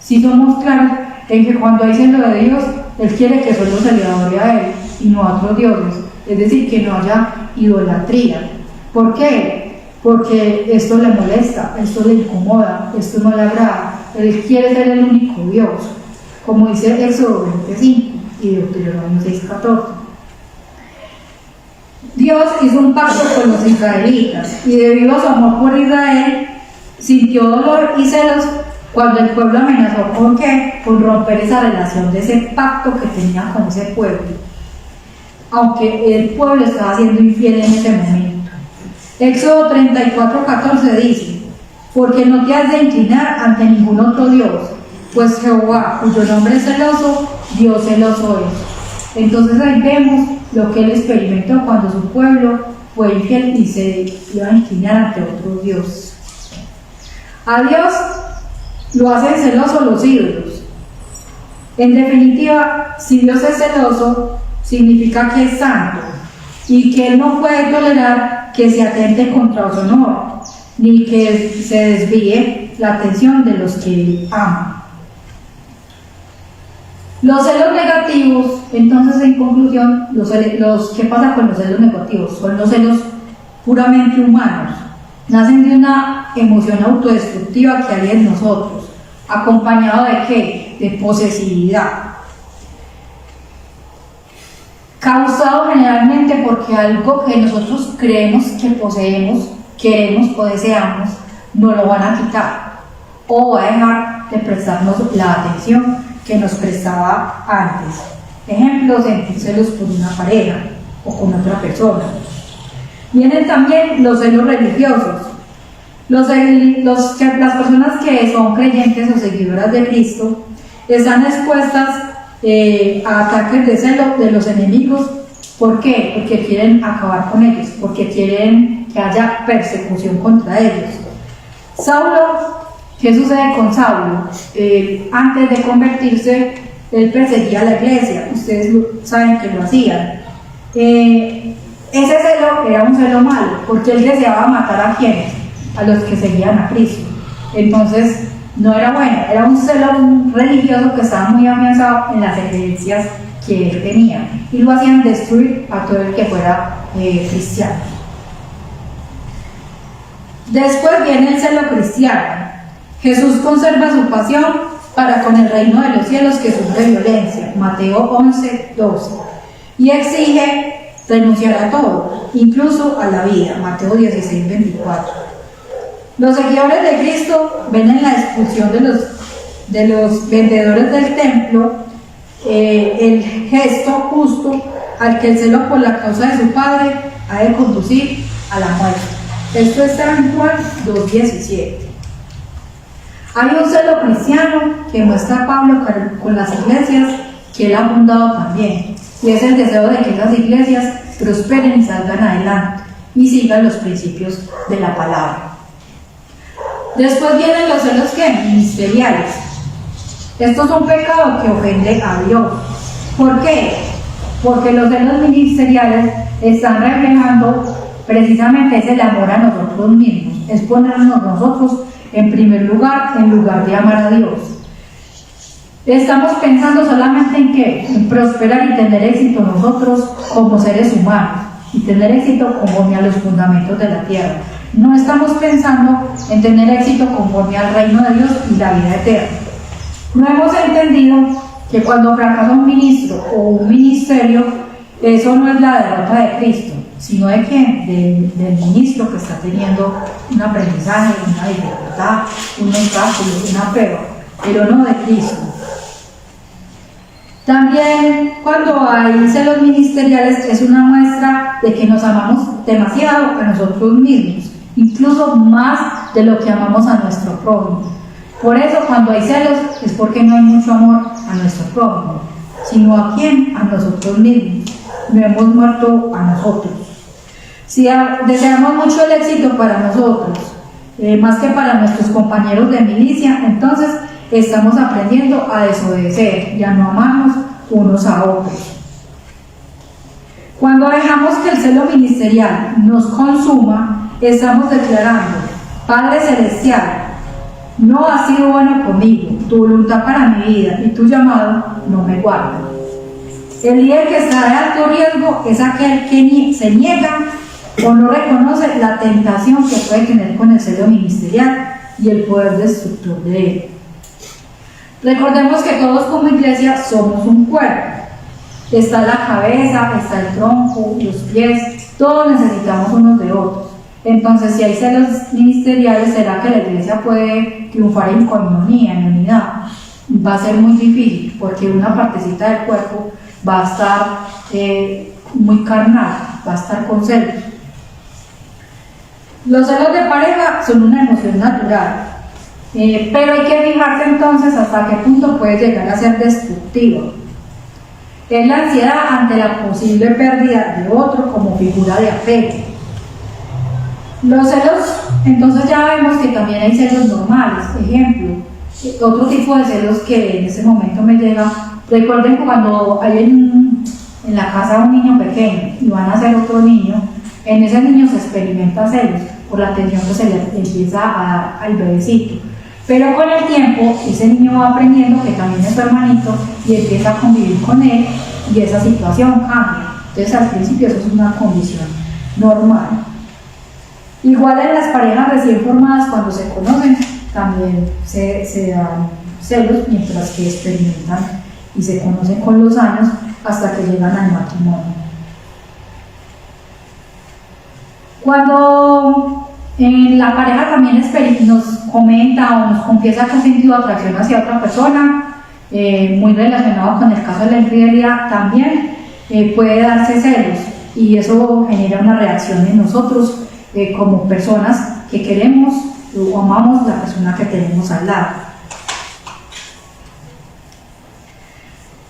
Si somos claros en que cuando hay celo de Dios, Él quiere que solo se le adore a Él y no a otros dioses, es decir, que no haya idolatría. ¿Por qué? Porque esto le molesta, esto le incomoda, esto no le agrada. Él quiere ser el único Dios, como dice Éxodo 25 y Deuteronomio 6:14. Dios hizo un pacto con los israelitas y debido a su amor por Israel, sintió dolor y celos cuando el pueblo amenazó con ¿qué? Con romper esa relación de ese pacto que tenía con ese pueblo, aunque el pueblo estaba siendo infiel en ese momento. Éxodo 34:14 dice: porque no te has de inclinar ante ningún otro Dios, pues Jehová, cuyo nombre es celoso, Dios celoso es. Entonces ahí vemos lo que él experimentó cuando su pueblo fue infiel y se iba a inclinar ante otro Dios. A Dios lo hacen celoso los ídolos. En definitiva, si Dios es celoso, significa que es santo y que Él no puede tolerar que se atente contra su honor, ni que se desvíe la atención de los que Él ama. Los celos negativos, entonces en conclusión, ¿qué pasa con los celos negativos? Son los celos puramente humanos. Nacen de una emoción autodestructiva que hay en nosotros, acompañado de ¿qué? De posesividad. Causado generalmente porque algo que nosotros creemos que poseemos, queremos o deseamos, no lo van a quitar o va a dejar de prestarnos la atención que nos prestaba antes. Ejemplo, sentir celos por una pareja o con otra persona. Vienen también los celos religiosos. Las personas que son creyentes o seguidoras de Cristo están expuestas a ataques de celo de los enemigos. ¿Por qué? Porque quieren acabar con ellos, porque quieren que haya persecución contra ellos. ¿Qué sucede con Saulo? Antes de convertirse, él perseguía a la iglesia. Ustedes saben que lo hacían. Ese celo era un celo malo, porque él deseaba matar a quienes, a los que seguían a Cristo. Entonces, no era bueno, era un celo religioso que estaba muy afianzado en las creencias que él tenía, y lo hacían destruir a todo el que fuera cristiano. Después viene el celo cristiano. Jesús conserva su pasión para con el reino de los cielos que sufre violencia, Mateo 11:12, y exige renunciar a todo, incluso a la vida, Mateo 16:24. Los seguidores de Cristo ven en la expulsión de los vendedores del templo el gesto justo al que el celo por la causa de su Padre ha de conducir a la muerte. Esto está en Juan 2:17. Hay un celo cristiano que muestra Pablo con las iglesias que él ha fundado también, y es el deseo de que esas iglesias prosperen y salgan adelante y sigan los principios de la palabra. Después vienen los celos ministeriales. Estos son pecados que ofenden a Dios. ¿Por qué? Porque los celos ministeriales están reflejando precisamente ese amor a nosotros mismos, es ponernos nosotros en primer lugar, en lugar de amar a Dios. Estamos pensando solamente en qué, en prosperar y tener éxito nosotros como seres humanos, y tener éxito conforme a los fundamentos de la tierra. No estamos pensando en tener éxito conforme al reino de Dios y la vida eterna. No hemos entendido que cuando fracasa un ministro o un ministerio, eso no es la derrota de Cristo, sino de quién, del ministro que está teniendo un aprendizaje, una dificultad, un obstáculo, una prueba, pero no de Cristo. También cuando hay celos ministeriales es una muestra de que nos amamos demasiado a nosotros mismos, incluso más de lo que amamos a nuestro prójimo. Por eso cuando hay celos es porque no hay mucho amor a nuestro prójimo, sino a quién, a nosotros mismos. No hemos muerto a nosotros. Si deseamos mucho el éxito para nosotros, más que para nuestros compañeros de milicia, entonces estamos aprendiendo a desobedecer y a no amarnos unos a otros. Cuando dejamos que el celo ministerial nos consuma, estamos declarando: Padre Celestial, no has sido bueno conmigo, tu voluntad para mi vida y tu llamado no me guardan. El líder que está de alto riesgo es aquel que se niega o no reconoce la tentación que puede tener con el celo ministerial y el poder destructor de él. Recordemos que todos como iglesia somos un cuerpo. Está la cabeza, está el tronco, los pies, todos necesitamos unos de otros. Entonces, si hay celos ministeriales, ¿será que la iglesia puede triunfar en coinonía, en unidad? Va a ser muy difícil, porque una partecita del cuerpo va a estar muy carnal, va a estar con celos. Los celos de pareja son una emoción natural, pero hay que fijarse entonces hasta qué punto puede llegar a ser destructivo. Es la ansiedad ante la posible pérdida de otro como figura de apego. Los celos, entonces ya vemos que también hay celos normales. Ejemplo, otro tipo de celos que en ese momento me llega. Recuerden que cuando hay en la casa un niño pequeño y van a hacer otro niño, en ese niño se experimenta celos por la atención que se le empieza a dar al bebecito. Pero con el tiempo, ese niño va aprendiendo que también es su hermanito y empieza a convivir con él y esa situación cambia. Entonces, al principio, eso es una condición normal. Igual en las parejas recién formadas, cuando se conocen, también se dan celos mientras que experimentan y se conocen con los años hasta que llegan al matrimonio. Cuando la pareja también nos comenta o nos confiesa que ha sentido atracción hacia otra persona, muy relacionado con el caso de la infidelidad, también puede darse celos y eso genera una reacción en nosotros como personas que queremos o amamos la persona que tenemos al lado.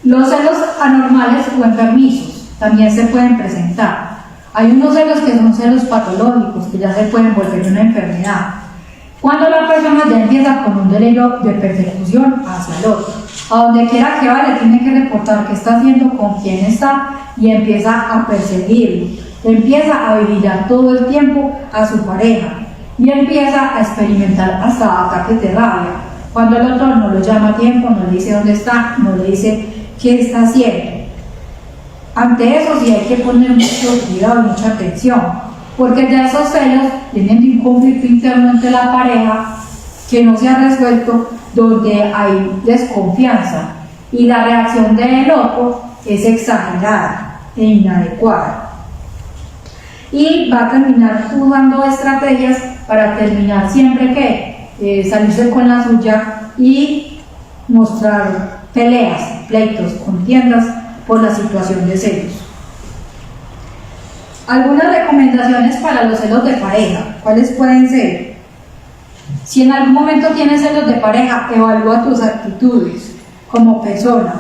Los celos anormales o enfermizos también se pueden presentar. Hay unos celos que son celos patológicos, que ya se pueden volver una enfermedad. Cuando la persona ya empieza con un delirio de persecución hacia el otro, a donde quiera que vaya tiene que reportar qué está haciendo, con quién está y empieza a perseguirlo. Empieza a vigilar todo el tiempo a su pareja y empieza a experimentar hasta ataques de rabia. Cuando el otro no lo llama a tiempo, no le dice dónde está, no le dice qué está haciendo. Ante eso sí hay que poner mucho cuidado y mucha atención, porque ya esos celos vienen de un conflicto interno entre la pareja que no se ha resuelto, donde hay desconfianza y la reacción del otro es exagerada e inadecuada. Y va a terminar usando estrategias para terminar siempre que salirse con la suya y mostrar peleas, pleitos, contiendas por la situación de celos. Algunas recomendaciones para los celos de pareja. ¿Cuáles pueden ser? Si en algún momento tienes celos de pareja, evalúa tus actitudes como persona.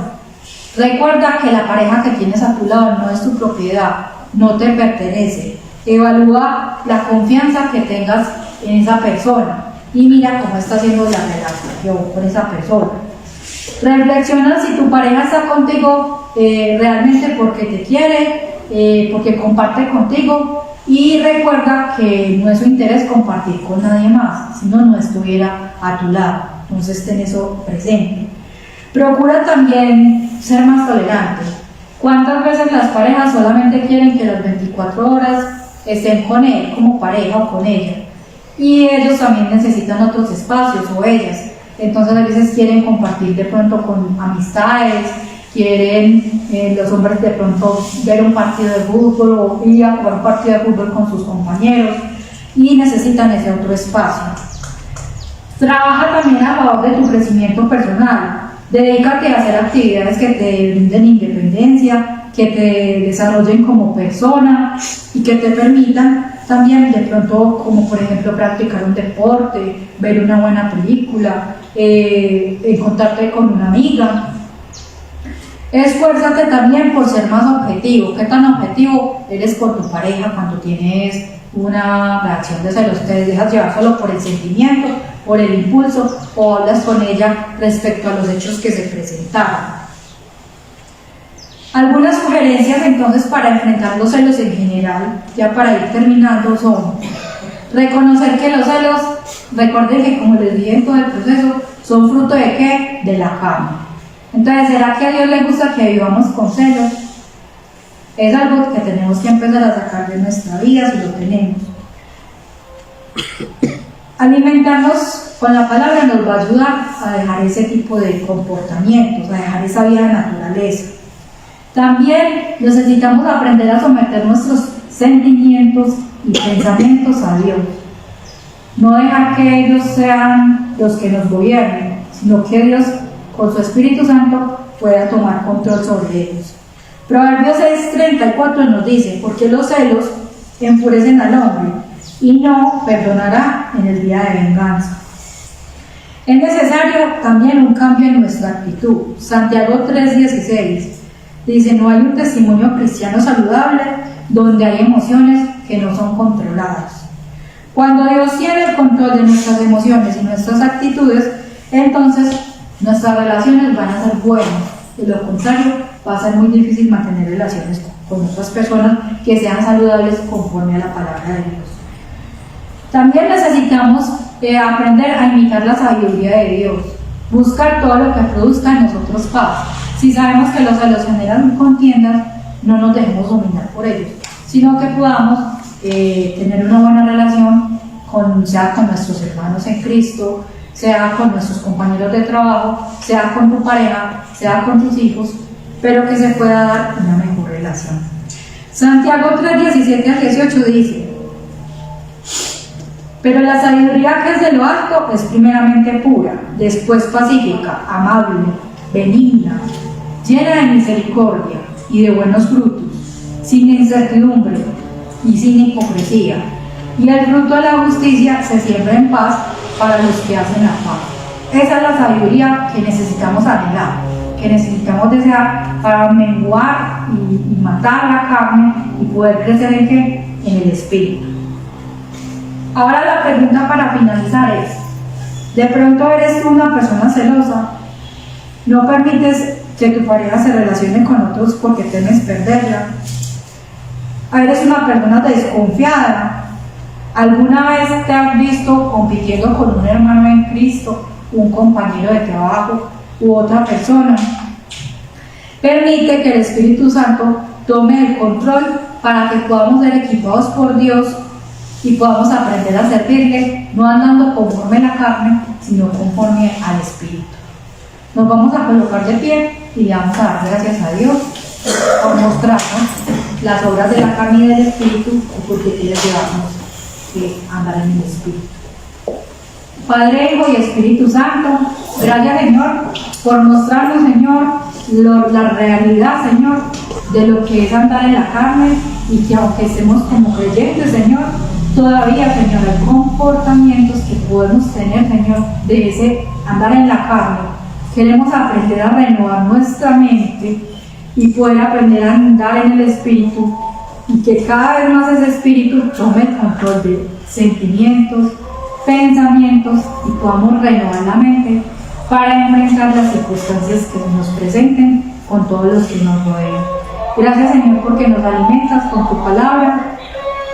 Recuerda que la pareja que tienes a tu lado no es tu propiedad, no te pertenece. Evalúa la confianza que tengas en esa persona y mira cómo está haciendo la relación con esa persona. Reflexiona si tu pareja está contigo realmente porque te quiere, porque comparte contigo, y recuerda que no es su interés compartir con nadie más, si no estuviera a tu lado. Entonces ten eso presente. Procura también ser más tolerante. ¿Cuántas veces las parejas solamente quieren que las 24 horas estén con él como pareja o con ella? Y ellos también necesitan otros espacios, o ellas. Entonces a veces quieren compartir de pronto con amistades, quieren los hombres de pronto ver un partido de fútbol o ir a jugar un partido de fútbol con sus compañeros y necesitan ese otro espacio. Trabaja también a favor de tu crecimiento personal. Dedícate a hacer actividades que te brinden independencia, que te desarrollen como persona y que te permitan también de pronto, como por ejemplo practicar un deporte, ver una buena película, encontrarte con una amiga. Esfuérzate también por ser más objetivo. ¿Qué tan objetivo eres por tu pareja cuando tienes una reacción de celos? ¿Te dejas llevar solo por el sentimiento, por el impulso, o hablas con ella respecto a los hechos que se presentaron? Algunas sugerencias entonces para enfrentar los celos en general, ya para ir terminando, son reconocer que los celos recuerden que como les dije en todo el proceso, son fruto de ¿qué? De la carne. Entonces, ¿será que a Dios le gusta que vivamos con celos? Es algo que tenemos que empezar a sacar de nuestra vida si lo tenemos. Alimentarnos con la palabra nos va a ayudar a dejar ese tipo de comportamientos, a dejar esa vieja naturaleza. También necesitamos aprender a someter nuestros sentimientos y pensamientos a Dios. No dejar que ellos sean los que nos gobiernen, sino que Dios, con su Espíritu Santo, pueda tomar control sobre ellos. Proverbios 6:34 nos dice: porque los celos enfurecen al hombre y no perdonará en el día de venganza. Es necesario también un cambio en nuestra actitud. Santiago 3:16 dice: no hay un testimonio cristiano saludable donde hay emociones que no son controladas. Cuando Dios tiene el control de nuestras emociones y nuestras actitudes, entonces nuestras relaciones van a ser buenas. De lo contrario, va a ser muy difícil mantener relaciones con otras personas que sean saludables conforme a la palabra de Dios. También necesitamos aprender a imitar la sabiduría de Dios, buscar todo lo que produzca en nosotros paz. Si sabemos que los celos generan contiendas, no nos dejemos dominar por ellos, sino que podamos tener una buena relación sea con nuestros hermanos en Cristo, sea con nuestros compañeros de trabajo, sea con tu pareja, sea con tus hijos, pero que se pueda dar una mejor relación. Santiago 3:17-18 dice: pero la sabiduría que es de lo alto es primeramente pura, después pacífica, amable, benigna, llena de misericordia y de buenos frutos, sin incertidumbre y sin hipocresía. Y el fruto de la justicia se siembra en paz para los que hacen la paz. Esa es la sabiduría que necesitamos anhelar, que necesitamos desear para menguar y matar la carne y poder crecer en ¿qué? En el espíritu. Ahora la pregunta para finalizar es: ¿de pronto eres tú una persona celosa? ¿No permites que tu pareja se relacione con otros porque temes perderla? ¿Eres una persona desconfiada? ¿Alguna vez te has visto compitiendo con un hermano en Cristo, un compañero de trabajo u otra persona? Permite que el Espíritu Santo tome el control para que podamos ser equipados por Dios y podamos aprender a servirle, no andando conforme a la carne, sino conforme al Espíritu. Nos vamos a colocar de pie y le vamos a dar gracias a Dios por mostrarnos las obras de la carne y del Espíritu, y porque quiere llevarnos a andar en el Espíritu. Padre, Hijo y Espíritu Santo, gracias, Señor, por mostrarnos, Señor, la realidad, Señor, de lo que es andar en la carne, y que aunque estemos como creyentes, Señor, todavía, Señor, hay comportamientos que podemos tener, Señor, de ese andar en la carne. Queremos aprender a renovar nuestra mente y poder aprender a andar en el Espíritu, y que cada vez más ese Espíritu tome el control de sentimientos, pensamientos, y podamos renovar la mente para enfrentar las circunstancias que nos presenten con todos los que nos rodean. Gracias, Señor, porque nos alimentas con tu palabra.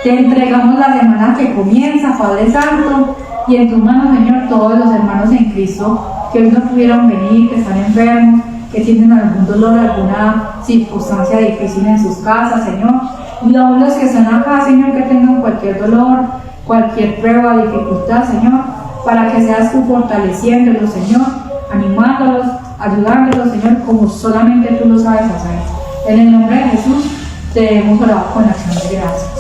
Te entregamos la semana que comienza, Padre Santo, y en tus manos, Señor, todos los hermanos en Cristo que hoy no pudieron venir, que están enfermos, que tienen algún dolor, alguna circunstancia difícil en sus casas, Señor. Y aún los que están acá, Señor, que tengan cualquier dolor, cualquier prueba, dificultad, Señor, para que seas tú fortaleciéndolos, Señor, animándolos, ayudándolos, Señor, como solamente tú lo sabes hacer. En el nombre de Jesús te hemos orado con acción de gracias.